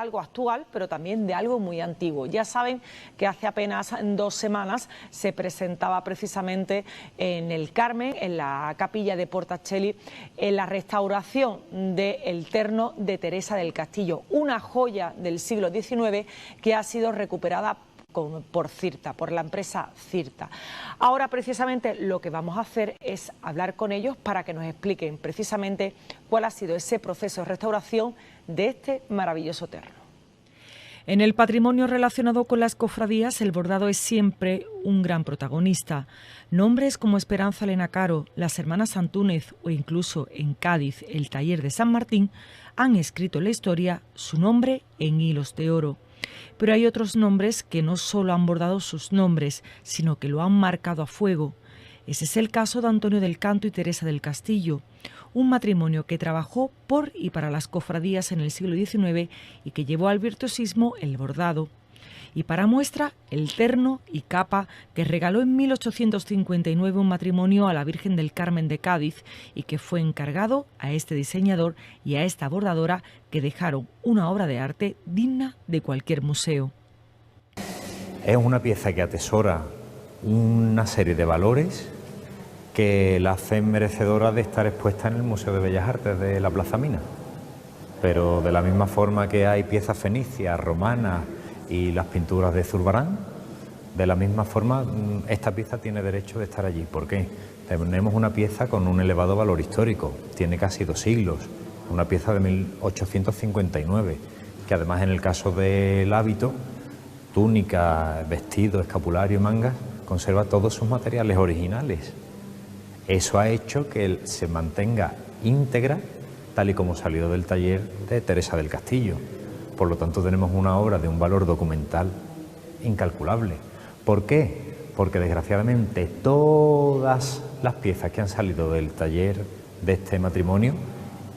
algo actual, pero también de algo muy antiguo. Ya saben que hace apenas 2 semanas se presentaba precisamente en el Carmen, en la capilla de Portacelli, en la restauración del terno de Teresa del Castillo, una joya del siglo XIX que ha sido recuperada por Cirta, por la empresa Cirta. Ahora precisamente lo que vamos a hacer es hablar con ellos para que nos expliquen precisamente cuál ha sido ese proceso de restauración de este maravilloso terno. En el patrimonio relacionado con las cofradías, el bordado es siempre un gran protagonista. Nombres como Esperanza Elena Caro, las hermanas Antúnez o incluso en Cádiz, el taller de San Martín, han escrito en la historia su nombre en hilos de oro. Pero hay otros nombres que no solo han bordado sus nombres, sino que lo han marcado a fuego. Ese es el caso de Antonio del Canto y Teresa del Castillo, un matrimonio que trabajó por y para las cofradías en el siglo XIX y que llevó al virtuosismo el bordado. Y para muestra, el terno y capa que regaló en 1859 un matrimonio a la Virgen del Carmen de Cádiz y que fue encargado a este diseñador y a esta bordadora que dejaron una obra de arte digna de cualquier museo. Es una pieza que atesora una serie de valores que la hacen merecedora de estar expuesta en el Museo de Bellas Artes de la Plaza Mina. Pero de la misma forma que hay piezas fenicias, romanas y las pinturas de Zurbarán, de la misma forma esta pieza tiene derecho de estar allí. ¿Por qué? Tenemos una pieza con un elevado valor histórico, tiene casi 2 siglos, una pieza de 1859, que además en el caso del hábito, túnica, vestido, escapulario y mangas, conserva todos sus materiales originales. Eso ha hecho que se mantenga íntegra tal y como salió del taller de Teresa del Castillo. Por lo tanto, tenemos una obra de un valor documental incalculable. ¿Por qué? Porque desgraciadamente todas las piezas que han salido del taller de este matrimonio,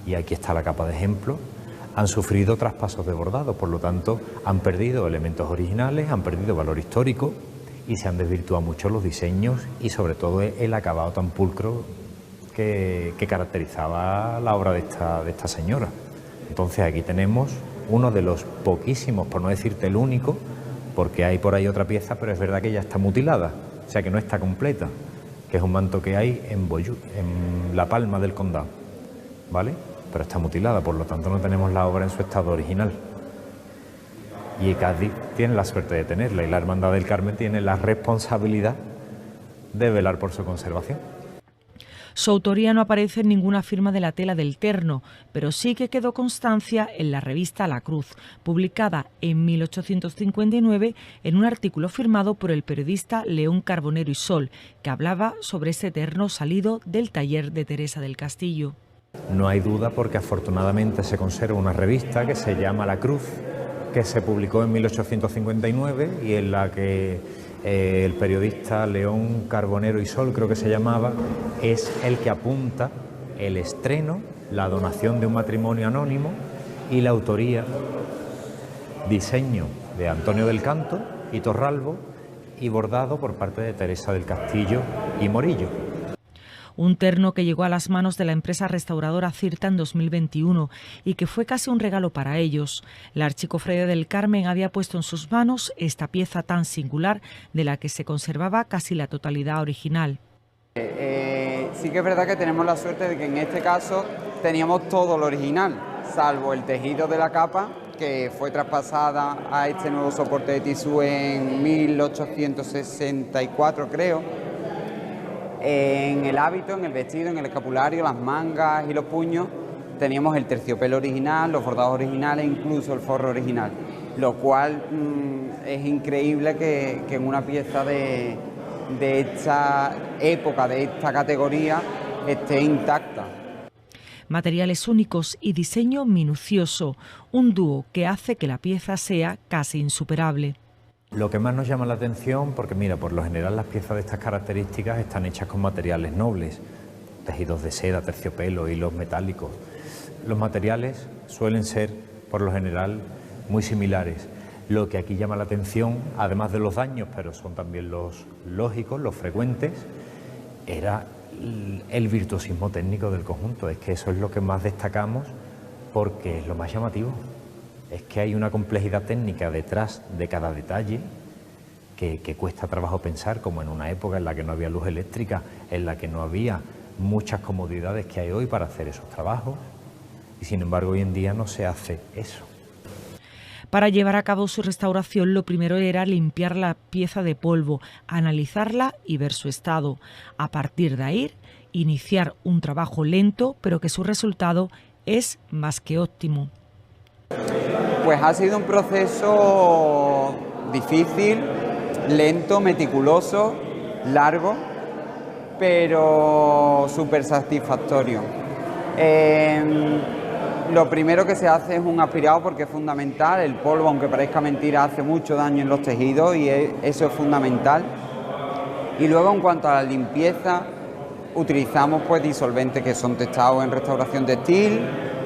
y aquí está la capa de ejemplo, han sufrido traspasos de bordado, por lo tanto han perdido elementos originales, han perdido valor histórico y se han desvirtuado mucho los diseños y sobre todo el acabado tan pulcro que caracterizaba la obra de esta señora. Entonces aquí tenemos uno de los poquísimos, por no decirte el único, porque hay por ahí otra pieza, pero es verdad que ya está mutilada, o sea que no está completa, que es un manto que hay en La Palma del Condado, ¿vale? Pero está mutilada, por lo tanto no tenemos la obra en su estado original. Y Cádiz tiene la suerte de tenerla y la Hermandad del Carmen tiene la responsabilidad de velar por su conservación. Su autoría no aparece en ninguna firma de la tela del terno, pero sí que quedó constancia en la revista La Cruz, publicada en 1859 en un artículo firmado por el periodista León Carbonero y Sol, que hablaba sobre ese terno salido del taller de Teresa del Castillo. No hay duda porque afortunadamente se conserva una revista que se llama La Cruz, que se publicó en 1859 y en la que el periodista León Carbonero y Sol, creo que se llamaba, es el que apunta el estreno, la donación de un matrimonio anónimo y la autoría, diseño de Antonio del Canto y Torralbo y bordado por parte de Teresa del Castillo y Morillo. Un terno que llegó a las manos de la empresa restauradora Cirta en 2021 y que fue casi un regalo para ellos. La Archicofradía del Carmen había puesto en sus manos esta pieza tan singular de la que se conservaba casi la totalidad original. Sí que es verdad que tenemos la suerte de que en este caso teníamos todo lo original, salvo el tejido de la capa, que fue traspasada a este nuevo soporte de tisú en 1864, creo. En el hábito, en el vestido, en el escapulario, las mangas y los puños, teníamos el terciopelo original, los bordados originales, incluso el forro original, lo cual es increíble que en una pieza de esta época, de esta categoría, esté intacta. Materiales únicos y diseño minucioso, un dúo que hace que la pieza sea casi insuperable. Lo que más nos llama la atención, porque mira, por lo general las piezas de estas características están hechas con materiales nobles, tejidos de seda, terciopelo, hilos metálicos. Los materiales suelen ser, por lo general, muy similares. Lo que aquí llama la atención, además de los daños, pero son también los lógicos, los frecuentes, era el virtuosismo técnico del conjunto. Es que eso es lo que más destacamos porque es lo más llamativo. es que hay una complejidad técnica detrás de cada detalle que cuesta trabajo pensar, como en una época en la que no había luz eléctrica, en la que no había muchas comodidades que hay hoy para hacer esos trabajos, y sin embargo hoy en día no se hace eso. Para llevar a cabo su restauración, lo primero era limpiar la pieza de polvo, analizarla y ver su estado. A partir de ahí, iniciar un trabajo lento, pero que su resultado es más que óptimo. Pues ha sido un proceso difícil, lento, meticuloso, largo, pero súper satisfactorio. Lo primero que se hace es un aspirado porque es fundamental. El polvo, aunque parezca mentira, hace mucho daño en los tejidos y eso es fundamental. Y luego, en cuanto a la limpieza, utilizamos pues disolventes que son testados en restauración textil,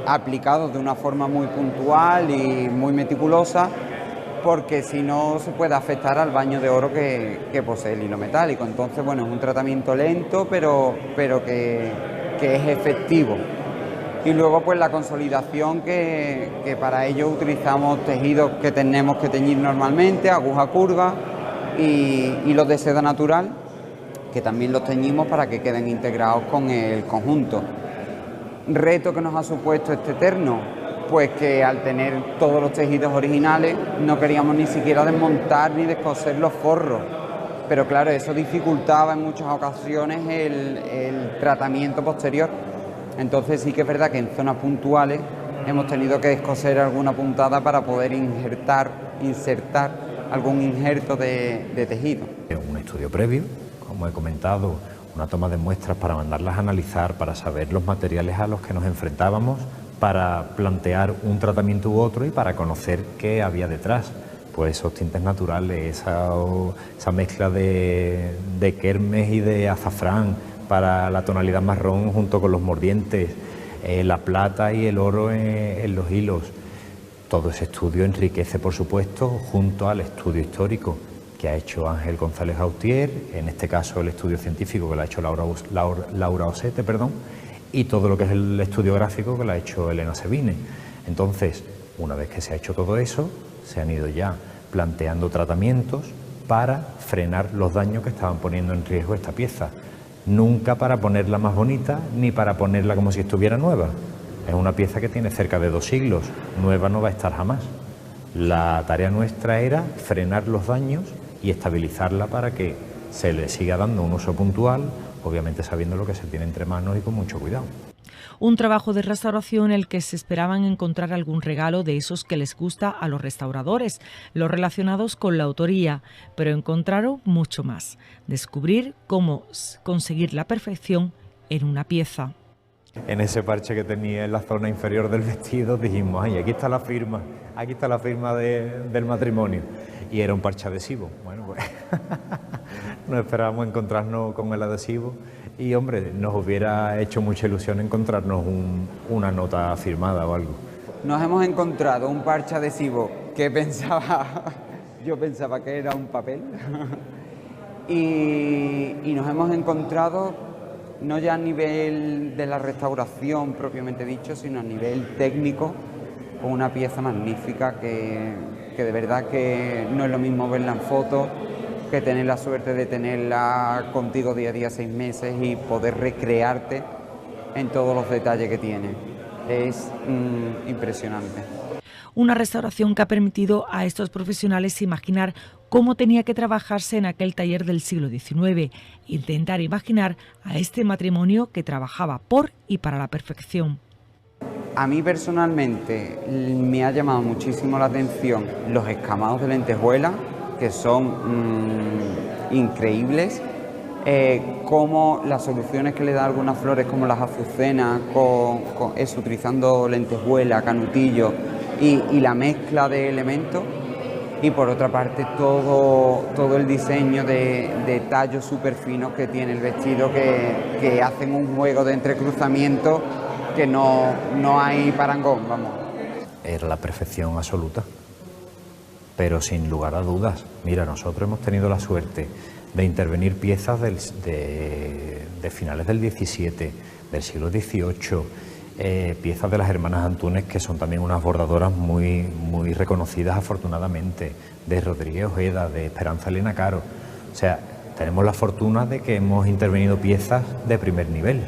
aplicados de una forma muy puntual y muy meticulosa, porque si no se puede afectar al baño de oro que posee el hilo metálico. Entonces, bueno, es un tratamiento lento, pero que es efectivo. Y luego pues la consolidación, que para ello utilizamos tejidos que tenemos que teñir normalmente, aguja curva y hilos de seda natural, que también los teñimos para que queden integrados con el conjunto. Reto que nos ha supuesto este terno, pues que al tener todos los tejidos originales no queríamos ni siquiera desmontar ni descoser los forros, pero claro, eso dificultaba en muchas ocasiones el tratamiento posterior. Entonces sí que es verdad que en zonas puntuales hemos tenido que descoser alguna puntada para poder insertar algún injerto de tejido. Un estudio previo, como he comentado, una toma de muestras para mandarlas a analizar, para saber los materiales a los que nos enfrentábamos, para plantear un tratamiento u otro y para conocer qué había detrás. Pues esos tintes naturales, esa mezcla de kermes y de azafrán para la tonalidad marrón junto con los mordientes, la plata y el oro en los hilos. Todo ese estudio enriquece, por supuesto, junto al estudio histórico que ha hecho Ángel González Gautier, en este caso el estudio científico que lo ha hecho Laura Osete, y todo lo que es el estudio gráfico que lo ha hecho Elena Sevine. Entonces, una vez que se ha hecho todo eso, se han ido ya planteando tratamientos para frenar los daños que estaban poniendo en riesgo esta pieza. Nunca para ponerla más bonita ni para ponerla como si estuviera nueva. Es una pieza que tiene cerca de 2 siglos, nueva no va a estar jamás. La tarea nuestra era frenar los daños y estabilizarla para que se le siga dando un uso puntual, obviamente sabiendo lo que se tiene entre manos y con mucho cuidado. Un trabajo de restauración en el que se esperaban encontrar algún regalo de esos que les gusta a los restauradores, los relacionados con la autoría, pero encontraron mucho más, descubrir cómo conseguir la perfección en una pieza. En ese parche que tenía en la zona inferior del vestido dijimos, ay, aquí está la firma del matrimonio, y era un parche adhesivo. Bueno, pues no esperábamos encontrarnos con el adhesivo. Y, hombre, nos hubiera hecho mucha ilusión encontrarnos una nota firmada o algo. Nos hemos encontrado un parche adhesivo que yo pensaba que era un papel. y nos hemos encontrado, no ya a nivel de la restauración propiamente dicho, sino a nivel técnico, con una pieza magnífica que de verdad que no es lo mismo verla en fotos que tener la suerte de tenerla contigo día a día 6 meses y poder recrearte en todos los detalles que tiene. Es impresionante. Una restauración que ha permitido a estos profesionales imaginar cómo tenía que trabajarse en aquel taller del siglo XIX, intentar imaginar a este matrimonio que trabajaba por y para la perfección. A mí personalmente me ha llamado muchísimo la atención los escamados de lentejuela, que son increíbles, como las soluciones que le da algunas flores como las azucenas, utilizando lentejuela, canutillo y la mezcla de elementos, y por otra parte todo el diseño de tallos súper finos que tiene el vestido, que hacen un juego de entrecruzamiento que no hay parangón, vamos. Era la perfección absoluta. Pero sin lugar a dudas, mira, nosotros hemos tenido la suerte de intervenir piezas de finales del XVII, del siglo XVIII, piezas de las hermanas Antúnez, que son también unas bordadoras muy reconocidas afortunadamente, de Rodríguez Ojeda, de Esperanza Elena Caro. O sea, tenemos la fortuna de que hemos intervenido piezas de primer nivel.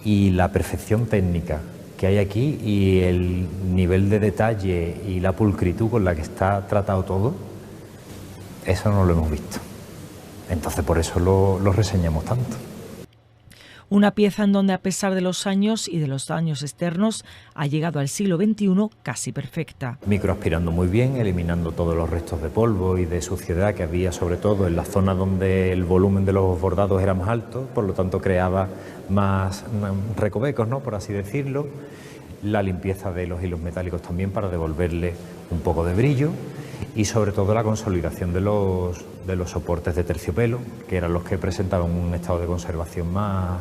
Y la perfección técnica que hay aquí y el nivel de detalle y la pulcritud con la que está tratado todo, eso no lo hemos visto. Entonces por eso lo reseñamos tanto. Una pieza en donde, a pesar de los años y de los daños externos, ha llegado al siglo XXI casi perfecta. Microaspirando muy bien, eliminando todos los restos de polvo y de suciedad que había, sobre todo en la zona donde el volumen de los bordados era más alto, por lo tanto creaba más recovecos, ¿no?, por así decirlo. La limpieza de los hilos metálicos también para devolverle un poco de brillo y sobre todo la consolidación de los soportes de terciopelo, que eran los que presentaban un estado de conservación más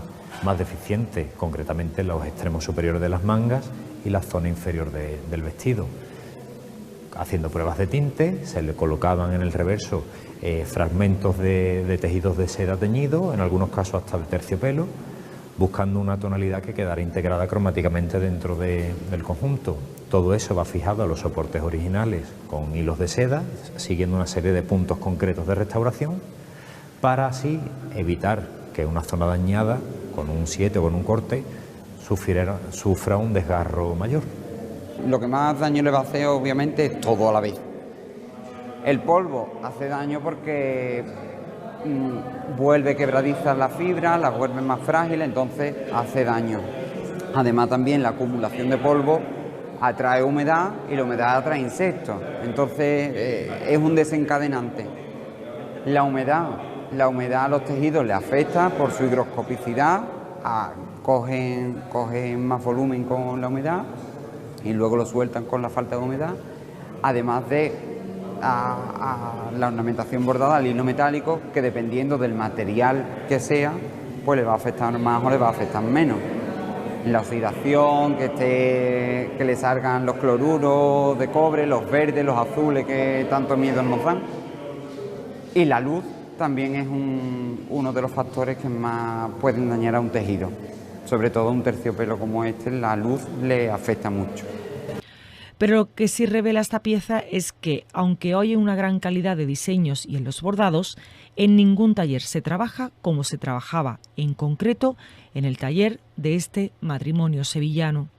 deficiente, concretamente en los extremos superiores de las mangas y la zona inferior del vestido. Haciendo pruebas de tinte, se le colocaban en el reverso fragmentos de tejidos de seda teñido, en algunos casos hasta de terciopelo, buscando una tonalidad que quedara integrada cromáticamente dentro del conjunto. Todo eso va fijado a los soportes originales con hilos de seda, siguiendo una serie de puntos concretos de restauración, para así evitar que una zona dañada, con un 7 o con un corte, sufra un desgarro mayor. Lo que más daño le va a hacer, obviamente, es todo a la vez. El polvo hace daño porque vuelve quebradizas las fibras, las vuelve más frágiles, entonces hace daño. Además, también la acumulación de polvo atrae humedad y la humedad atrae insectos, entonces es un desencadenante. La humedad a los tejidos le afecta por su higroscopicidad, cogen más volumen con la humedad y luego lo sueltan con la falta de humedad, además de a la ornamentación bordada al hilo metálico, que dependiendo del material que sea, pues le va a afectar más o le va a afectar menos. La oxidación, que le salgan los cloruros de cobre, los verdes, los azules que tanto miedo nos dan. Y la luz también es uno de los factores que más pueden dañar a un tejido. Sobre todo un terciopelo como este, la luz le afecta mucho. Pero lo que sí revela esta pieza es que, aunque hoy hay una gran calidad de diseños y en los bordados, en ningún taller se trabaja como se trabajaba, en concreto, en el taller de este matrimonio sevillano.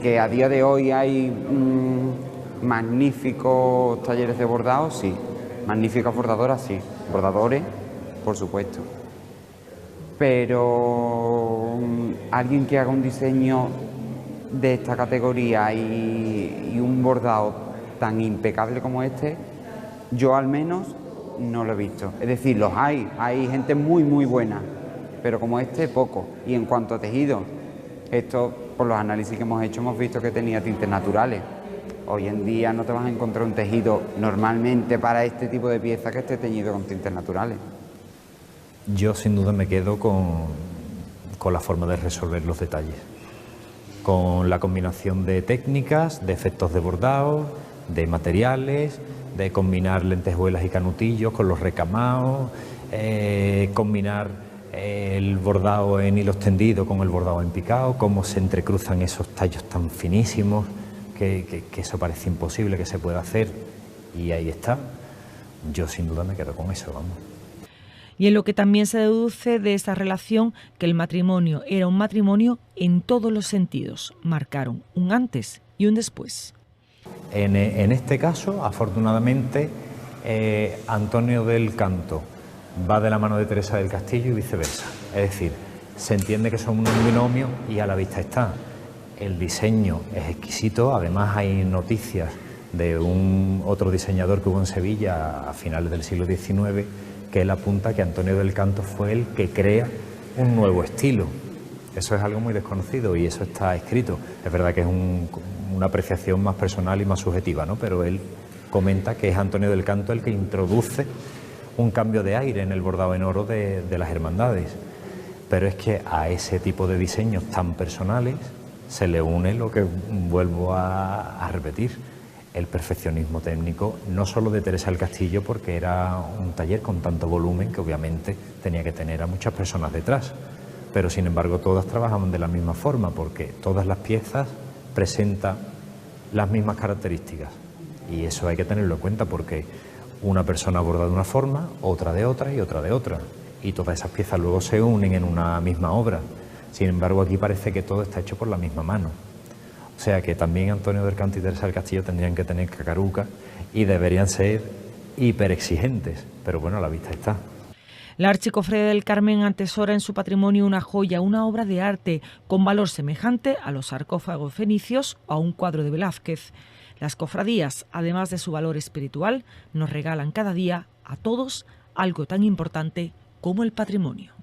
Que a día de hoy hay magníficos talleres de bordado, sí. Magníficas bordadoras, sí. Bordadores, por supuesto. Pero alguien que haga un diseño de esta categoría y un bordado tan impecable como este, yo al menos no lo he visto. Es decir, los hay gente muy buena, pero como este, poco. Y en cuanto a tejido, esto, por los análisis que hemos hecho, hemos visto que tenía tintes naturales. Hoy en día no te vas a encontrar un tejido normalmente para este tipo de pieza que esté teñido con tintes naturales. Yo sin duda me quedo con la forma de resolver los detalles, con la combinación de técnicas, de efectos de bordado, de materiales, de combinar lentejuelas y canutillos con los recamados, combinar el bordado en hilos tendidos con el bordado en picado, cómo se entrecruzan esos tallos tan finísimos, que eso parece imposible que se pueda hacer, y ahí está. Yo sin duda me quedo con eso, vamos. Y en lo que también se deduce de esta relación, que el matrimonio era un matrimonio en todos los sentidos. Marcaron un antes y un después. En este caso, afortunadamente, Antonio del Canto va de la mano de Teresa del Castillo y viceversa. Es decir, se entiende que son un binomio y a la vista está. El diseño es exquisito, además hay noticias de otro diseñador que hubo en Sevilla a finales del siglo XIX, que él apunta que Antonio del Canto fue el que crea un nuevo estilo. Eso es algo muy desconocido y eso está escrito. Es verdad que es una apreciación más personal y más subjetiva, ¿no? Pero él comenta que es Antonio del Canto el que introduce un cambio de aire en el bordado en oro de las hermandades. Pero es que a ese tipo de diseños tan personales se le une lo que vuelvo a repetir, el perfeccionismo técnico, no solo de Teresa del Castillo, porque era un taller con tanto volumen que obviamente tenía que tener a muchas personas detrás, pero sin embargo todas trabajan de la misma forma, porque todas las piezas presentan las mismas características. Y eso hay que tenerlo en cuenta, porque una persona aborda de una forma, otra de otra y otra de otra. Y todas esas piezas luego se unen en una misma obra. Sin embargo, aquí parece que todo está hecho por la misma mano. O sea que también Antonio del Canto y Teresa del Castillo tendrían que tener cacaruca y deberían ser hiperexigentes. Pero bueno, a la vista está. La Archicofradía del Carmen atesora en su patrimonio una joya, una obra de arte con valor semejante a los sarcófagos fenicios o a un cuadro de Velázquez. Las cofradías, además de su valor espiritual, nos regalan cada día a todos algo tan importante como el patrimonio.